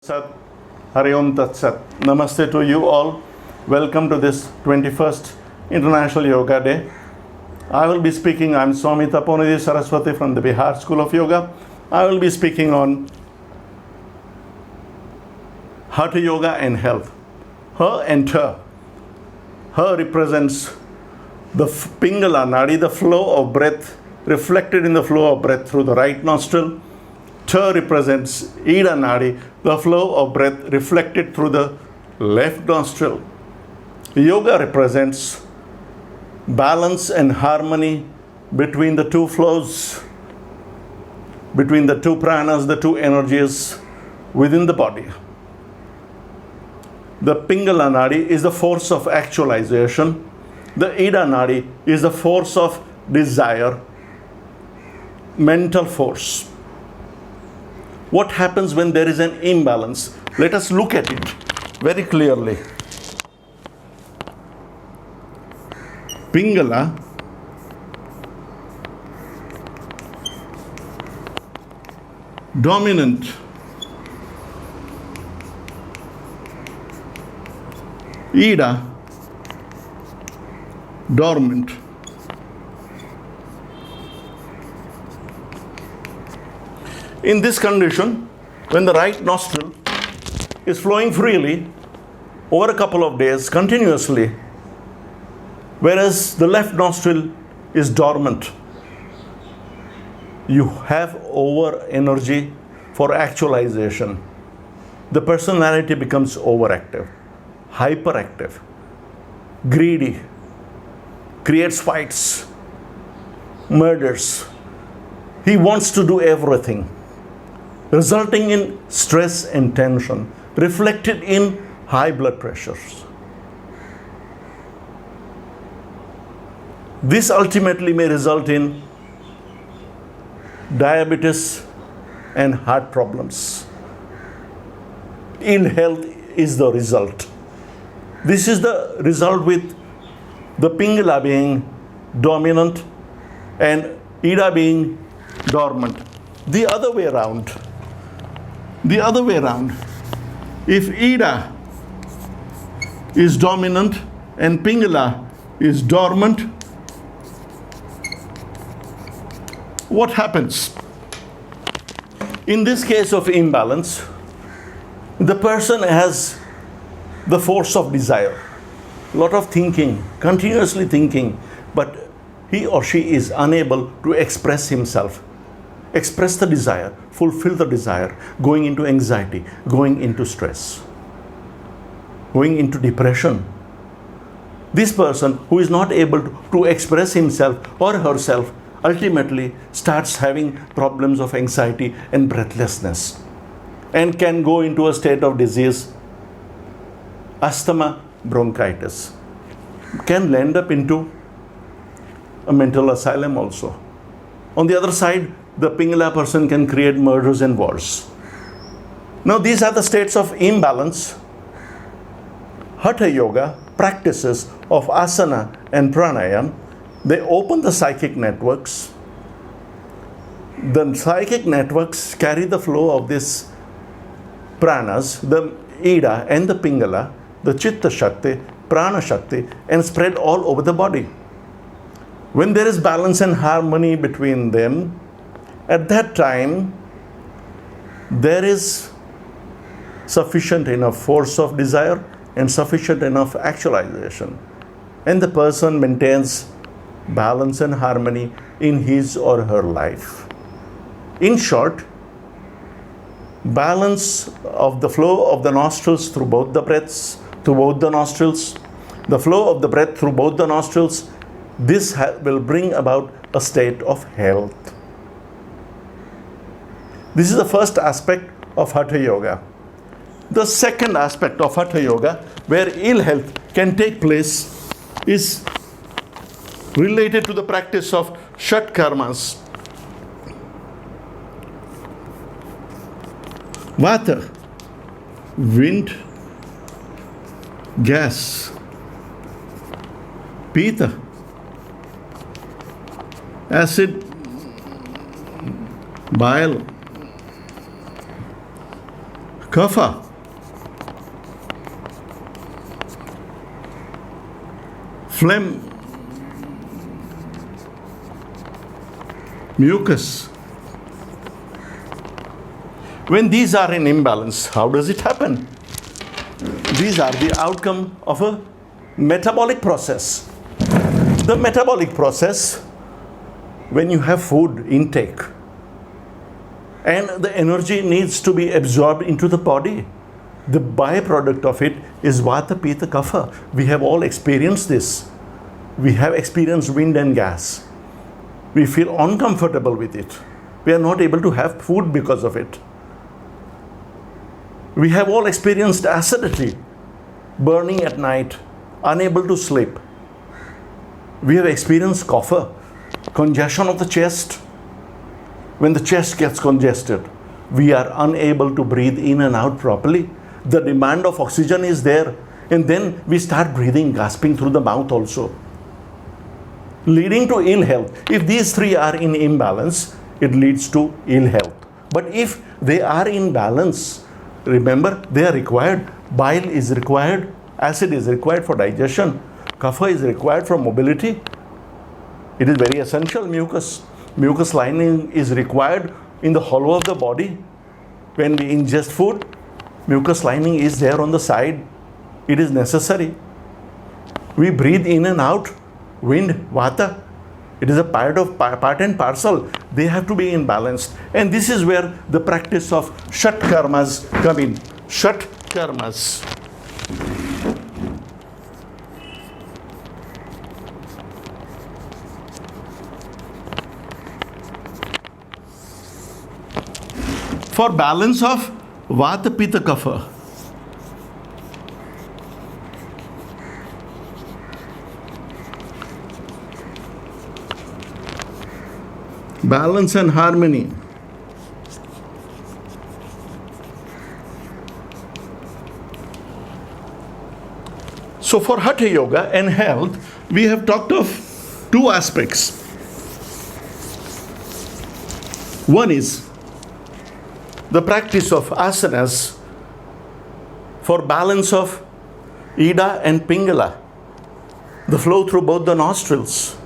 Sat, Hari Om Tat Sat. Namaste to you all. Welcome to this 21st International Yoga Day. I will be speaking, I'm Swami Taponidhi Saraswati from the Bihar School of Yoga. I will be speaking on Hatha Yoga and health. Her and her. Her represents the Pingala Nadi, the flow of breath, reflected in the flow of breath through the right nostril. Cha represents Ida Nadi, the flow of breath reflected through the left nostril. Yoga represents balance and harmony between the two flows, between the two pranas, the two energies within the body. The Pingala Nadi is the force of actualization. The Ida Nadi is the force of desire, mental force. What happens when there is an imbalance? Let us look at it very clearly. Pingala dominant, Ida dormant. In this condition, when the right nostril is flowing freely over a couple of days continuously, whereas the left nostril is dormant, you have over energy for actualization. The personality becomes overactive, hyperactive, greedy, creates fights, murders. He wants to do everything, resulting in stress and tension, reflected in high blood pressures. This ultimately may result in diabetes and heart problems. Ill health is the result. This is the result with the Pingala being dominant and Ida being dormant. The other way around, if Ida is dominant and Pingala is dormant, what happens? In this case of imbalance, the person has the force of desire, a lot of thinking, continuously thinking, but he or she is unable to express himself, express the desire, fulfill the desire, going into anxiety, going into stress, going into depression. This person who is not able to express himself or herself ultimately starts having problems of anxiety and breathlessness and can go into a state of disease, asthma, bronchitis, can land up into a mental asylum also. On the other side, the Pingala person can create murders and wars. Now these are the states of imbalance. Hatha Yoga practices of asana and pranayam, they open the psychic networks. The psychic networks carry the flow of these pranas, the Ida and the Pingala, the Chitta Shakti, Prana Shakti, and spread all over the body. When there is balance and harmony between them, at that time, there is sufficient enough force of desire and sufficient enough actualization. And the person maintains balance and harmony in his or her life. In short, balance of the flow of the nostrils through both the breaths, through both the nostrils, the flow of the breath through both the nostrils, this will bring about a state of health. This is the first aspect of Hatha Yoga. The second aspect of Hatha Yoga, where ill health can take place, is related to the practice of Shat Karmas. Vata, wind, gas, Pitta, acid, bile, Kapha, phlegm, mucus. When these are in imbalance, how does it happen? These are the outcome of a metabolic process. The metabolic process, when you have food intake and the energy needs to be absorbed into the body, the byproduct of it is Vata, Pitta, Kapha. We have all experienced this. We have experienced wind and gas. We feel uncomfortable with it. We are not able to have food because of it. We have all experienced acidity, burning at night, unable to sleep. We have experienced kapha, congestion of the chest. When the chest gets congested, we are unable to breathe in and out properly. The demand of oxygen is there, and then we start breathing, gasping through the mouth also, leading to ill health. If these three are in imbalance, it leads to ill health. But if they are in balance, remember, they are required. Bile is required, acid is required for digestion, kapha is required for mobility. It is very essential. Mucus lining is required in the hollow of the body. When we ingest food, mucus lining is there on the side. It is necessary. We breathe in and out, wind, vata. It is a part and parcel. They have to be in balance. And this is where the practice of Shat Karmas come in. Shat Karmas. For balance of Vata, Pitta, Kapha. Balance and harmony. So for Hatha Yoga and health, we have talked of two aspects. One is the practice of asanas for balance of Ida and Pingala, the flow through both the nostrils.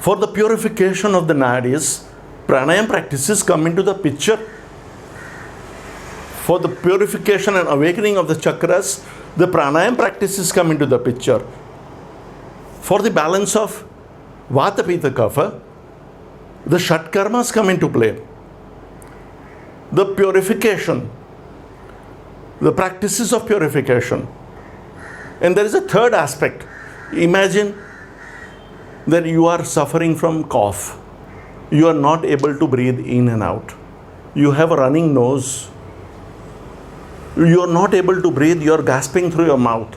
For the purification of the nadis, pranayam practices come into the picture. For the purification and awakening of the chakras, the pranayam practices come into the picture. For the balance of Vata, Pitta, Kapha, the Shat Karmas come into play. The purification, the practices of purification. And there is a third aspect. Imagine that you are suffering from cough. You are not able to breathe in and out. You have a running nose. You are not able to breathe. You are gasping through your mouth.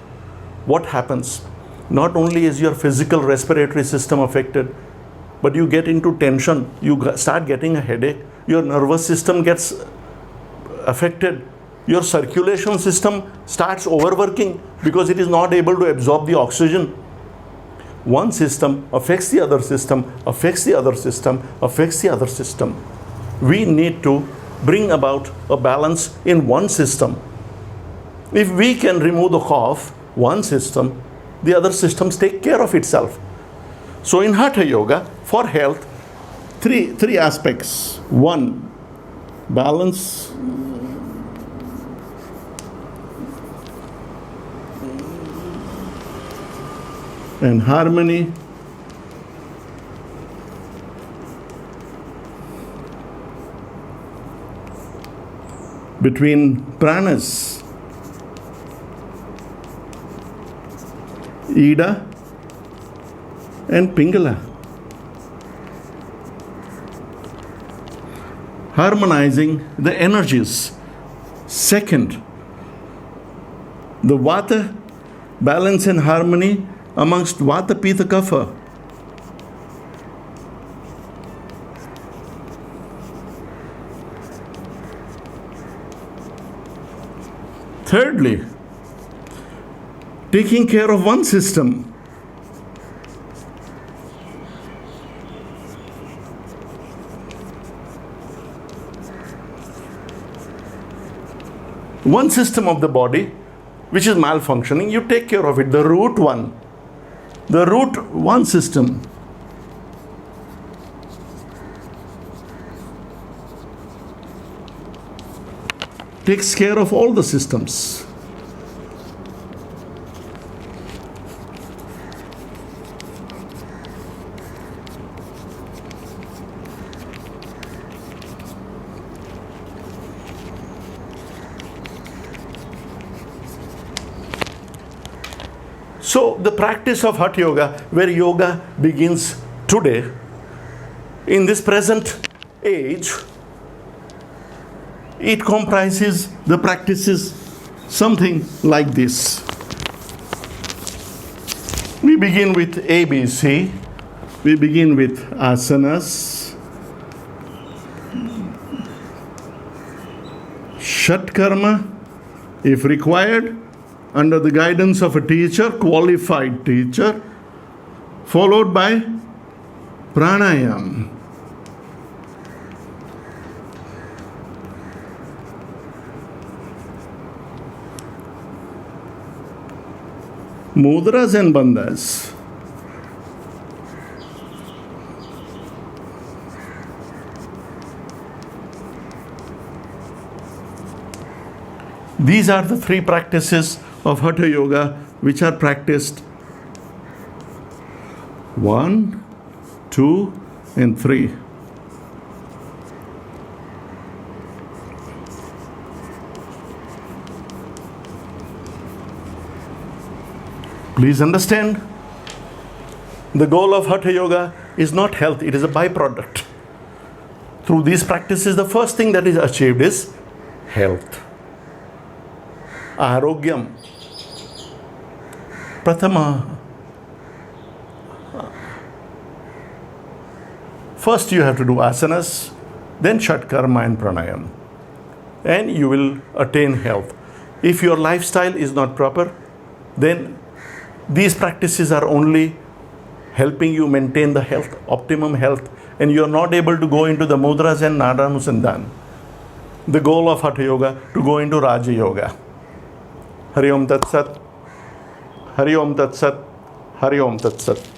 What happens? Not only is your physical respiratory system affected, but you get into tension. You start getting a headache. Your nervous system gets affected. Your circulation system starts overworking because it is not able to absorb the oxygen. One system affects the other system, affects the other system, affects the other system. We need to bring about a balance in one system. If we can remove the cough, one system, the other systems take care of itself. So in Hatha Yoga, for health, three aspects. One, balance. And harmony. Between pranas, Ida and Pingala. Harmonizing the energies. Second, the Vata, balance and harmony amongst Vata, Pitta, Kapha. Thirdly, taking care of one system. one system of the body which is malfunctioning, you take care of it. The root one system. Takes care of all the systems. So the practice of Hatha Yoga, where yoga begins today, in this present age, it comprises the practices something like this. We begin with ABC. We begin with asanas, Shat Karma, if required, under the guidance of a teacher, qualified teacher, followed by pranayam. Mudras and bandhas. These are the three practices of Hatha Yoga which are practiced 1, 2, and 3. Please understand, the goal of Hatha Yoga is not health, it is a byproduct. Through these practices, the first thing that is achieved is health. Arogyam. Prathama. First you have to do asanas, then Shat Karma and Pranayam. And you will attain health. If your lifestyle is not proper, then these practices are only helping you maintain the health, optimum health, and you are not able to go into the mudras and nadanusandan. The goal of Hatha Yoga, to go into Raja Yoga. Hari Om Tat Sat. Hari Om Tat Sat. Hari Om Tat Sat.